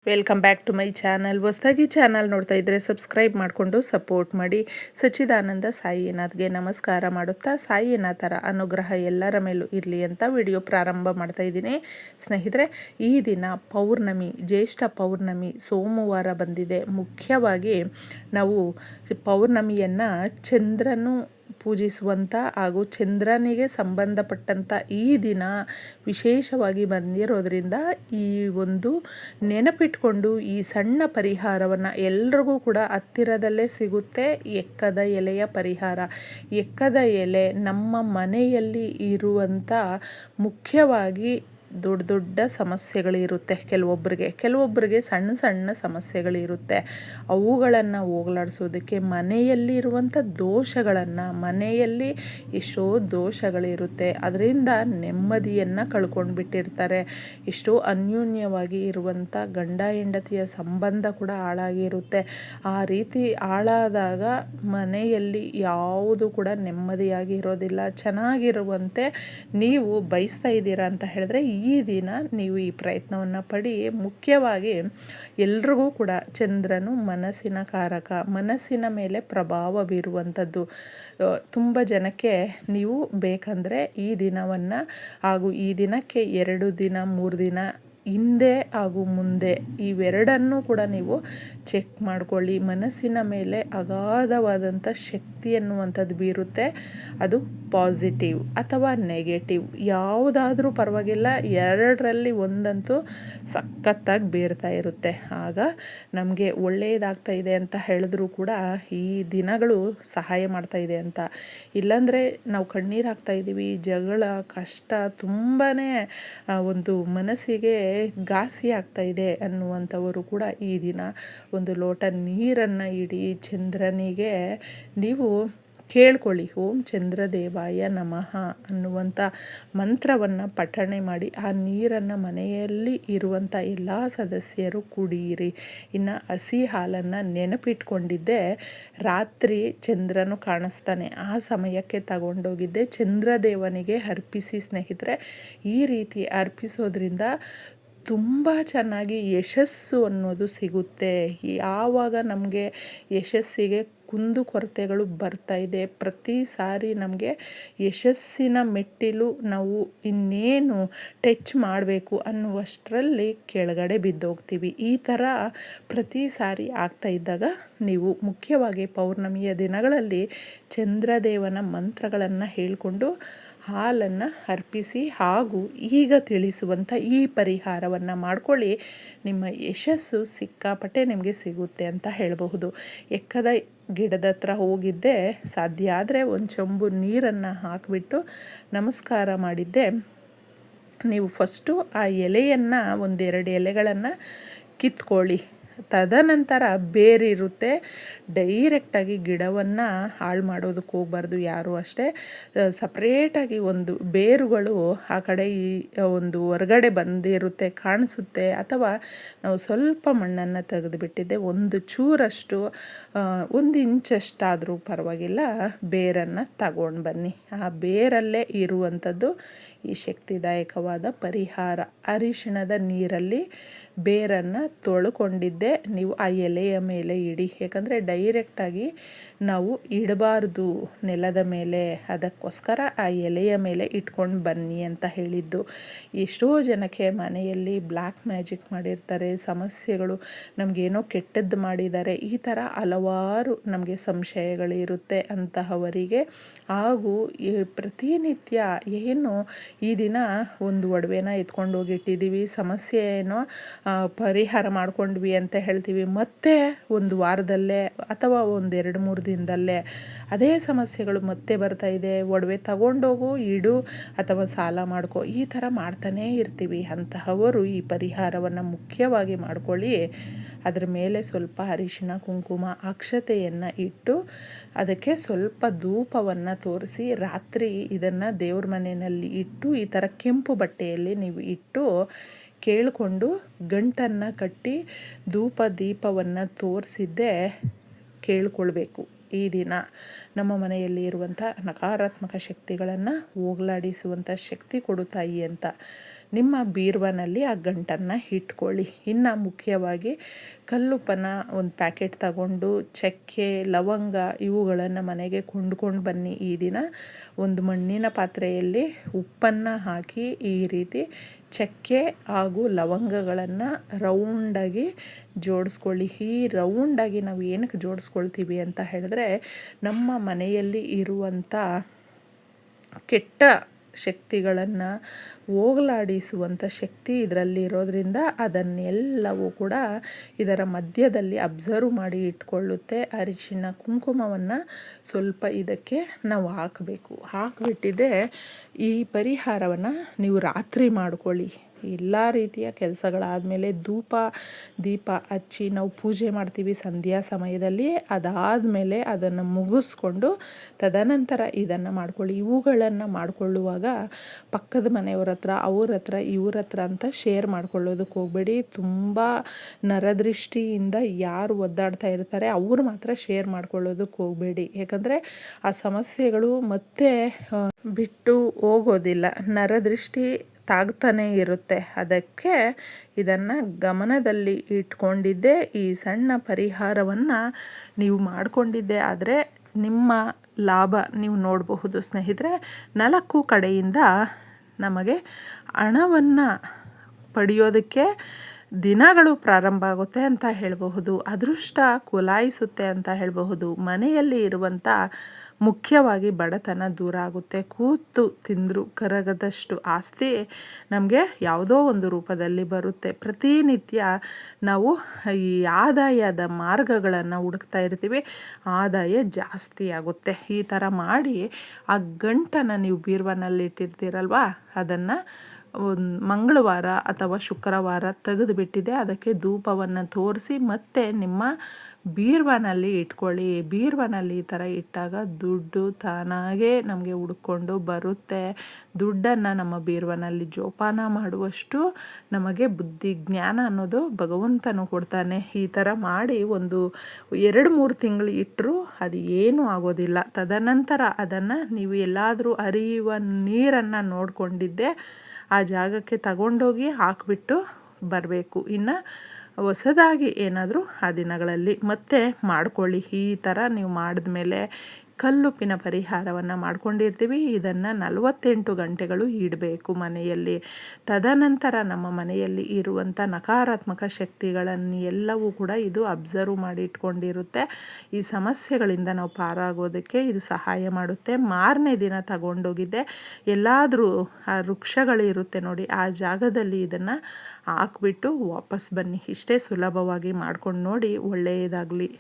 Welcome back to my channel. ಹೊಸದಾಗಿ channel ನೋಡ್ತಾ ಇದ್ದರೆ ಸಬ್ಸ್ಕ್ರೈಬ್ ಮಾಡಿಕೊಂಡು ಸಪೋರ್ಟ್ ಮಾಡಿ. ಸಚ್ಚಿದಾನಂದ ಸಾಯಿನಾಥ್ಗೆ ನಮಸ್ಕಾರ ಮಾಡುತ್ತಾ ಸಾಯಿನಾಥರ ಅನುಗ್ರಹ ಎಲ್ಲರ ಮೇಲೂ ಇರಲಿ ಅಂತ ವಿಡಿಯೋ ಪ್ರಾರಂಭ ಮಾಡ್ತಾ ಇದ್ದೀನಿ. ಸ್ನೇಹಿತರೆ, ಈ ದಿನ ಪೌರ್ಣಮಿ, ಜ್ಯೇಷ್ಠ ಪೌರ್ಣಮಿ ಸೋಮವಾರ ಬಂದಿದೆ. ಮುಖ್ಯವಾಗಿ ನಾವು ಪೌರ್ಣಮಿಯನ್ನು ಚಂದ್ರನು ಪೂಜಿಸುವಂಥ ಹಾಗೂ ಚಂದ್ರನಿಗೆ ಸಂಬಂಧಪಟ್ಟಂಥ ಈ ದಿನ ವಿಶೇಷವಾಗಿ ಬಂದಿರೋದ್ರಿಂದ ಈ ಒಂದು ನೆನಪಿಟ್ಕೊಂಡು ಈ ಸಣ್ಣ ಪರಿಹಾರವನ್ನು ಎಲ್ರಿಗೂ ಕೂಡ ಹತ್ತಿರದಲ್ಲೇ ಸಿಗುತ್ತೆ. ಎಕ್ಕದ ಎಲೆಯ ಪರಿಹಾರ. ಎಕ್ಕದ ಎಲೆ ನಮ್ಮ ಮನೆಯಲ್ಲಿ ಇರುವಂಥ ಮುಖ್ಯವಾಗಿ ದೊಡ್ಡ ದೊಡ್ಡ ಸಮಸ್ಯೆಗಳಿರುತ್ತೆ. ಕೆಲವೊಬ್ಬರಿಗೆ ಸಣ್ಣ ಸಣ್ಣ ಸಮಸ್ಯೆಗಳಿರುತ್ತೆ. ಅವುಗಳನ್ನು ಹೋಗಲಾಡಿಸೋದಕ್ಕೆ ಮನೆಯಲ್ಲಿರುವಂಥ ದೋಷಗಳನ್ನು, ಮನೆಯಲ್ಲಿ ಎಷ್ಟೋ ದೋಷಗಳಿರುತ್ತೆ, ಅದರಿಂದ ನೆಮ್ಮದಿಯನ್ನು ಕಳ್ಕೊಂಡು ಬಿಟ್ಟಿರ್ತಾರೆ. ಎಷ್ಟೋ ಅನ್ಯೋನ್ಯವಾಗಿ ಇರುವಂಥ ಗಂಡ ಹೆಂಡತಿಯ ಸಂಬಂಧ ಕೂಡ ಹಾಳಾಗಿರುತ್ತೆ. ಆ ರೀತಿ ಹಾಳಾದಾಗ ಮನೆಯಲ್ಲಿ ಯಾವುದು ಕೂಡ ನೆಮ್ಮದಿಯಾಗಿ ಇರೋದಿಲ್ಲ. ಚೆನ್ನಾಗಿರುವಂತೆ ನೀವು ಬಯಸ್ತಾ ಇದ್ದೀರಾ ಅಂತ ಹೇಳಿದ್ರೆ ಈ ದಿನ ನೀವು ಈ ಪ್ರಯತ್ನವನ್ನು ಪಡಿ. ಮುಖ್ಯವಾಗಿ ಎಲ್ರಿಗೂ ಕೂಡ ಚಂದ್ರನು ಮನಸ್ಸಿನ ಕಾರಕ, ಮನಸ್ಸಿನ ಮೇಲೆ ಪ್ರಭಾವ ಬೀರುವಂಥದ್ದು. ತುಂಬ ಜನಕ್ಕೆ ನೀವು ಬೇಕಂದರೆ ಈ ದಿನವನ್ನು ಹಾಗೂ ಈ ದಿನಕ್ಕೆ 2 ದಿನ 3 ದಿನ ಹಿಂದೆ ಹಾಗೂ ಮುಂದೆ ಇವೆರಡನ್ನೂ ಕೂಡ ನೀವು ಚೆಕ್ ಮಾಡಿಕೊಳ್ಳಿ. ಮನಸ್ಸಿನ ಮೇಲೆ ಅಗಾಧವಾದಂಥ ಶಕ್ತಿ ಅನ್ನುವಂಥದ್ದು ಬೀರುತ್ತೆ. ಅದು ಪಾಸಿಟಿವ್ ಅಥವಾ ನೆಗೆಟಿವ್ ಯಾವುದಾದ್ರೂ ಪರವಾಗಿಲ್ಲ, ಎರಡರಲ್ಲಿ ಒಂದಂತೂ ಸಖತ್ತಾಗಿ ಬೀರ್ತಾ ಇರುತ್ತೆ. ಆಗ ನಮಗೆ ಒಳ್ಳೆಯದಾಗ್ತಾ ಇದೆ ಅಂತ ಹೇಳಿದ್ರೂ ಕೂಡ ಈ ದಿನಗಳು ಸಹಾಯ ಮಾಡ್ತಾ ಇದೆ ಅಂತ. ಇಲ್ಲಾಂದರೆ ನಾವು ಕಣ್ಣೀರು ಹಾಕ್ತಾ ಇದ್ದೀವಿ, ಜಗಳ, ಕಷ್ಟ, ತುಂಬಾ ಒಂದು ಮನಸ್ಸಿಗೆ ಘಾಸಿ ಆಗ್ತಾ ಇದೆ ಅನ್ನುವಂಥವರು ಕೂಡ ಈ ದಿನ ಒಂದು ಲೋಟ ನೀರನ್ನು ಇಡಿ ಚಂದ್ರನಿಗೆ ನೀವು ಕೇಳ್ಕೊಳ್ಳಿ. ಓಂ ಚಂದ್ರದೇವಾಯ ನಮಃ ಅನ್ನುವಂಥ ಮಂತ್ರವನ್ನು ಪಠಣೆ ಮಾಡಿ ಆ ನೀರನ್ನು ಮನೆಯಲ್ಲಿ ಇರುವಂಥ ಎಲ್ಲ ಸದಸ್ಯರು ಕುಡಿಯಿರಿ. ಇನ್ನು ಹಸಿ ಹಾಲನ್ನು ನೆನಪಿಟ್ಕೊಂಡಿದ್ದೆ ರಾತ್ರಿ ಚಂದ್ರನು ಕಾಣಿಸ್ತಾನೆ, ಆ ಸಮಯಕ್ಕೆ ತಗೊಂಡೋಗಿದ್ದೆ ಚಂದ್ರದೇವನಿಗೆ ಅರ್ಪಿಸಿ. ಸ್ನೇಹಿತರೆ, ಈ ರೀತಿ ಅರ್ಪಿಸೋದ್ರಿಂದ ತುಂಬ ಚೆನ್ನಾಗಿ ಯಶಸ್ಸು ಅನ್ನೋದು ಸಿಗುತ್ತೆ. ಯಾವಾಗ ನಮಗೆ ಯಶಸ್ಸಿಗೆ ಕುಂದುಕೊರತೆಗಳು ಬರ್ತಾ ಇದೆ, ಪ್ರತಿ ಸಾರಿ ನಮಗೆ ಯಶಸ್ಸಿನ ಮೆಟ್ಟಿಲು ನಾವು ಇನ್ನೇನು ಟಚ್ ಮಾಡಬೇಕು ಅನ್ನುವಷ್ಟರಲ್ಲಿ ಕೆಳಗಡೆ ಬಿದ್ದೋಗ್ತೀವಿ. ಈ ಥರ ಪ್ರತಿ ಸಾರಿ ಆಗ್ತಾ ಇದ್ದಾಗ ನೀವು ಮುಖ್ಯವಾಗಿ ಪೌರ್ಣಮಿಯ ದಿನಗಳಲ್ಲಿ ಚಂದ್ರದೇವನ ಮಂತ್ರಗಳನ್ನು ಹೇಳಿಕೊಂಡು ಹಾಲನ್ನು ಅರ್ಪಿಸಿ ಹಾಗೂ ಈಗ ತಿಳಿಸುವಂಥ ಈ ಪರಿಹಾರವನ್ನು ಮಾಡಿಕೊಳ್ಳಿ. ನಿಮ್ಮ ಯಶಸ್ಸು ಸಿಕ್ಕಾಪಟ್ಟೆ ನಿಮಗೆ ಸಿಗುತ್ತೆ ಅಂತ ಹೇಳಬಹುದು. ಎಕ್ಕದ ಗಿಡದ ಹತ್ರ ಹೋಗಿದ್ದೆ, ಸಾಧ್ಯ ಆದರೆ ಒಂದು ಚೊಂಬು ನೀರನ್ನು ಹಾಕಿಬಿಟ್ಟು ನಮಸ್ಕಾರ ಮಾಡಿದ್ದೆ. ನೀವು ಫಸ್ಟು ಆ ಎಲೆಯನ್ನು 1-2 ಎಲೆಗಳನ್ನು ಕಿತ್ಕೊಳ್ಳಿ. ತದನಂತರ ಬೇರಿರುತ್ತೆ. ಡೈರೆಕ್ಟಾಗಿ ಗಿಡವನ್ನು ಹಾಳು ಮಾಡೋದಕ್ಕೆ ಹೋಗಬಾರ್ದು ಯಾರೂ ಅಷ್ಟೇ. ಸಪ್ರೇಟಾಗಿ ಒಂದು ಬೇರುಗಳು ಆ ಕಡೆ ಈ ಒಂದು ಹೊರಗಡೆ ಬಂದಿರುತ್ತೆ, ಕಾಣಿಸುತ್ತೆ. ಅಥವಾ ನಾವು ಸ್ವಲ್ಪ ಮಣ್ಣನ್ನು ತೆಗೆದುಬಿಟ್ಟಿದ್ದೆ, ಒಂದು ಚೂರಷ್ಟು 1 ಇಂಚಷ್ಟಾದರೂ ಪರವಾಗಿಲ್ಲ ಬೇರನ್ನು ತಗೊಂಡು ಬನ್ನಿ. ಆ ಬೇರಲ್ಲೇ ಇರುವಂಥದ್ದು ಈ ಶಕ್ತಿದಾಯಕವಾದ ಪರಿಹಾರ. ಅರಿಶಿಣದ ನೀರಲ್ಲಿ ಬೇರನ್ನು ತೊಳ್ಕೊಂಡಿದ್ದೆ ನೀವು ಆ ಎಲೆಯ ಮೇಲೆ ಇಡಿ. ಯಾಕಂದರೆ ಡೈರೆಕ್ಟಾಗಿ ನಾವು ಇಡಬಾರ್ದು ನೆಲದ ಮೇಲೆ, ಅದಕ್ಕೋಸ್ಕರ ಆ ಎಲೆಯ ಮೇಲೆ ಇಟ್ಕೊಂಡು ಬನ್ನಿ ಅಂತ ಹೇಳಿದ್ದು. ಎಷ್ಟೋ ಜನಕ್ಕೆ ಮನೆಯಲ್ಲಿ ಬ್ಲ್ಯಾಕ್ ಮ್ಯಾಜಿಕ್ ಮಾಡಿರ್ತಾರೆ, ಸಮಸ್ಯೆಗಳು, ನಮಗೇನೋ ಕೆಟ್ಟದ್ದು ಮಾಡಿದ್ದಾರೆ, ಈ ಥರ ಹಲವಾರು ನಮಗೆ ಸಂಶಯಗಳಿರುತ್ತೆ. ಅಂತಹವರಿಗೆ ಹಾಗೂ ಪ್ರತಿನಿತ್ಯ ಏನು ಈ ದಿನ ಒಂದು ಒಡವೆನ ಎತ್ಕೊಂಡು ಹೋಗಿಟ್ಟಿದ್ದೀವಿ, ಸಮಸ್ಯೆ ಏನೋ ಪರಿಹಾರ ಮಾಡ್ಕೊಂಡ್ವಿ ಅಂತ ಹೇಳ್ತೀವಿ, ಮತ್ತೆ ಒಂದು ವಾರದಲ್ಲೇ ಅಥವಾ 1-2-3 ದಿನದಲ್ಲೇ ಅದೇ ಸಮಸ್ಯೆಗಳು ಮತ್ತೆ ಬರ್ತಾ ಇದೆ. ಒಡವೆ ತಗೊಂಡೋಗು, ಇಡು ಅಥವಾ ಸಾಲ ಮಾಡ್ಕೊ, ಈ ಥರ ಮಾಡ್ತಾನೇ ಇರ್ತೀವಿ. ಅಂತಹವರು ಈ ಪರಿಹಾರವನ್ನು ಮುಖ್ಯವಾಗಿ ಮಾಡ್ಕೊಳ್ಳಿ. ಅದರ ಮೇಲೆ ಸ್ವಲ್ಪ ಅರಿಶಿಣ, ಕುಂಕುಮ, ಅಕ್ಷತೆಯನ್ನು ಇಟ್ಟು ಅದಕ್ಕೆ ಸ್ವಲ್ಪ ಧೂಪವನ್ನು ತೋರಿಸಿ ರಾತ್ರಿ ಇದನ್ನು ದೇವ್ರ ಮನೆಯಲ್ಲಿ ಇಟ್ಟು ಈ ಥರ ಕೆಂಪು ಬಟ್ಟೆಯಲ್ಲಿ ನೀವು ಇಟ್ಟು ಕೇಳಿಕೊಂಡು ಗಂಟನ್ನು ಕಟ್ಟಿ ಧೂಪ ದೀಪವನ್ನು ತೋರಿಸಿದ್ದೇ ಕೇಳ್ಕೊಳ್ಬೇಕು. ಈ ದಿನ ನಮ್ಮ ಮನೆಯಲ್ಲಿ ಇರುವಂಥ ನಕಾರಾತ್ಮಕ ಶಕ್ತಿಗಳನ್ನು ಹೋಗಲಾಡಿಸುವಂಥ ಶಕ್ತಿ ಕೊಡು ತಾಯಿ ಅಂತ ನಿಮ್ಮ ಬೀರುವಿನಲ್ಲಿ ಆ ಗಂಟನ್ನು ಇಟ್ಕೊಳ್ಳಿ. ಇನ್ನು ಮುಖ್ಯವಾಗಿ ಕಲ್ಲುಪ್ಪನ ಒಂದು ಪ್ಯಾಕೆಟ್ ತಗೊಂಡು ಚಕ್ಕೆ, ಲವಂಗ ಇವುಗಳನ್ನು ಮನೆಗೆ ಕೊಂಡ್ಕೊಂಡು ಬನ್ನಿ. ಈ ದಿನ ಒಂದು ಮಣ್ಣಿನ ಪಾತ್ರೆಯಲ್ಲಿ ಉಪ್ಪನ್ನು ಹಾಕಿ ಈ ರೀತಿ ಚಕ್ಕೆ ಹಾಗೂ ಲವಂಗಗಳನ್ನು ರೌಂಡಾಗಿ ಜೋಡಿಸ್ಕೊಳ್ಳಿ. ಈ ರೌಂಡಾಗಿ ನಾವು ಏನಕ್ಕೆ ಜೋಡಿಸ್ಕೊಳ್ತೀವಿ ಅಂತ ಹೇಳಿದ್ರೆ, ನಮ್ಮ ಮನೆಯಲ್ಲಿ ಇರುವಂಥ ಕೆಟ್ಟ ಶಕ್ತಿಗಳನ್ನು ಹೋಗಲಾಡಿಸುವಂಥ ಶಕ್ತಿ ಇದರಲ್ಲಿ ಇರೋದ್ರಿಂದ ಅದನ್ನೆಲ್ಲವೂ ಕೂಡ ಇದರ ಮಧ್ಯದಲ್ಲಿ ಅಬ್ಸರ್ವ್ ಮಾಡಿ ಇಟ್ಕೊಳ್ಳುತ್ತೆ. ಅರಿಶಿಣ ಕುಂಕುಮವನ್ನು ಸ್ವಲ್ಪ ಇದಕ್ಕೆ ನಾವು ಹಾಕಿಬಿಟ್ಟಿದೆ. ಈ ಪರಿಹಾರವನ್ನು ನೀವು ರಾತ್ರಿ ಮಾಡ್ಕೊಳ್ಳಿ. ಎಲ್ಲ ರೀತಿಯ ಕೆಲಸಗಳಾದಮೇಲೆ ದೀಪ ಹಚ್ಚಿ ನಾವು ಪೂಜೆ ಮಾಡ್ತೀವಿ ಸಂಧ್ಯಾ ಸಮಯದಲ್ಲಿ. ಅದಾದಮೇಲೆ ಅದನ್ನು ಮುಗಿಸ್ಕೊಂಡು ತದನಂತರ ಇದನ್ನು ಮಾಡ್ಕೊಳ್ಳಿ. ಇವುಗಳನ್ನು ಮಾಡಿಕೊಳ್ಳುವಾಗ ಪಕ್ಕದ ಮನೆಯವ್ರ ಹತ್ರ, ಅವ್ರ ಹತ್ರ, ಇವ್ರ ಹತ್ರ ಅಂತ ಶೇರ್ ಮಾಡ್ಕೊಳ್ಳೋದಕ್ಕೆ ಹೋಗಬೇಡಿ. ತುಂಬ ನರದೃಷ್ಟಿಯಿಂದ ಯಾರು ಒದ್ದಾಡ್ತಾ ಇರ್ತಾರೆ ಅವ್ರು ಮಾತ್ರ ಶೇರ್ ಮಾಡ್ಕೊಳ್ಳೋದಕ್ಕೆ ಹೋಗಬೇಡಿ. ಯಾಕಂದರೆ ಆ ಸಮಸ್ಯೆಗಳು ಮತ್ತೆ ಬಿಟ್ಟು ಹೋಗೋದಿಲ್ಲ, ನರದೃಷ್ಟಿ ತಾಗ್ತಾನೇ ಇರುತ್ತೆ. ಅದಕ್ಕೆ ಇದನ್ನು ಗಮನದಲ್ಲಿ ಇಟ್ಕೊಂಡಿದ್ದೆ ಈ ಸಣ್ಣ ಪರಿಹಾರವನ್ನು ನೀವು ಮಾಡಿಕೊಂಡಿದ್ದೆ ಆದರೆ ನಿಮ್ಮ ಲಾಭ ನೀವು ನೋಡಬಹುದು ಸ್ನೇಹಿತರೆ. 4 ಕಡೆಯಿಂದ ನಮಗೆ ಹಣವನ್ನು ಪಡೆಯೋದಕ್ಕೆ ದಿನಗಳು ಪ್ರಾರಂಭ ಆಗುತ್ತೆ ಅಂತ ಹೇಳಬಹುದು. ಅದೃಷ್ಟ ಕುಲಾಯಿಸುತ್ತೆ ಅಂತ ಹೇಳಬಹುದು. ಮನೆಯಲ್ಲಿ ಇರುವಂಥ ಮುಖ್ಯವಾಗಿ ಬಡತನ ದೂರ ಆಗುತ್ತೆ. ಕೂತು ತಿಂದರೂ ಕರಗದಷ್ಟು ಆಸ್ತಿ ನಮಗೆ ಯಾವುದೋ ಒಂದು ರೂಪದಲ್ಲಿ ಬರುತ್ತೆ. ಪ್ರತಿನಿತ್ಯ ನಾವು ಈ ಆದಾಯದ ಮಾರ್ಗಗಳನ್ನು ಹುಡುಕ್ತಾ ಇರ್ತೀವಿ, ಆದಾಯ ಜಾಸ್ತಿ ಆಗುತ್ತೆ. ಈ ಥರ ಮಾಡಿ ಆ ಗಂಟನ್ನು ನೀವು ಬೀರುವಿನಲ್ಲಿ ಇಟ್ಟಿರ್ತೀರಲ್ವ, ಅದನ್ನು ಮಂಗಳವಾರ ಅಥವಾ ಶುಕ್ರವಾರ ತೆಗೆದುಬಿಟ್ಟಿದೆ ಅದಕ್ಕೆ ಧೂಪವನ್ನು ತೋರಿಸಿ ಮತ್ತೆ ನಿಮ್ಮ ಬೀರುವಿನಲ್ಲಿ ಇಟ್ಕೊಳ್ಳಿ. ಬೀರುವಿನಲ್ಲಿ ಈ ಥರ ಇಟ್ಟಾಗ ದುಡ್ಡು ತಾನಾಗೇ ನಮಗೆ ಹುಡ್ಕೊಂಡು ಬರುತ್ತೆ. ದುಡ್ಡನ್ನು ನಮ್ಮ ಬೀರುವಿನಲ್ಲಿ ಜೋಪಾನ ಮಾಡುವಷ್ಟು ನಮಗೆ ಬುದ್ಧಿ ಜ್ಞಾನ ಅನ್ನೋದು ಭಗವಂತನು ಕೊಡ್ತಾನೆ. ಈ ಥರ ಮಾಡಿ ಒಂದು 2-3 ತಿಂಗಳು ಇಟ್ಟರೂ ಅದು ಏನೂ ಆಗೋದಿಲ್ಲ. ತದನಂತರ ಅದನ್ನು ನೀವು ಎಲ್ಲಾದರೂ ಹರಿಯುವ ನೀರನ್ನು ನೋಡಿಕೊಂಡಿದ್ದೆ ಆ ಜಾಗಕ್ಕೆ ತಗೊಂಡೋಗಿ ಹಾಕಿಬಿಟ್ಟು ಬರಬೇಕು. ಇನ್ನು ಹೊಸದಾಗಿ ಏನಾದರೂ ಆ ದಿನಗಳಲ್ಲಿ ಮತ್ತೆ ಮಾಡ್ಕೊಳ್ಳಿ. ಈ ಥರ ನೀವು ಮಾಡಿದ್ಮೇಲೆ ಕಲ್ಲುಪ್ಪಿನ ಪರಿಹಾರವನ್ನು ಮಾಡ್ಕೊಂಡಿರ್ತೀವಿ. ಇದನ್ನು 48 ಗಂಟೆಗಳು ಇಡಬೇಕು ಮನೆಯಲ್ಲಿ. ತದನಂತರ ನಮ್ಮ ಮನೆಯಲ್ಲಿ ಇರುವಂಥ ನಕಾರಾತ್ಮಕ ಶಕ್ತಿಗಳನ್ನು ಎಲ್ಲವೂ ಕೂಡ ಇದು ಅಬ್ಸರ್ವ್ ಮಾಡಿ ಇಟ್ಕೊಂಡಿರುತ್ತೆ. ಈ ಸಮಸ್ಯೆಗಳಿಂದ ನಾವು ಪಾರಾಗೋದಕ್ಕೆ ಇದು ಸಹಾಯ ಮಾಡುತ್ತೆ. ಮಾರನೇ ದಿನ ತಗೊಂಡೋಗಿದ್ದೆ ಎಲ್ಲಾದರೂ ಆ ವೃಕ್ಷಗಳಿರುತ್ತೆ ನೋಡಿ, ಆ ಜಾಗದಲ್ಲಿ ಇದನ್ನು ಹಾಕ್ಬಿಟ್ಟು ವಾಪಸ್ ಬನ್ನಿ. ಇಷ್ಟೇ ಸುಲಭವಾಗಿ ಮಾಡ್ಕೊಂಡು ನೋಡಿ. ಒಳ್ಳೆಯದಾಗಲಿ.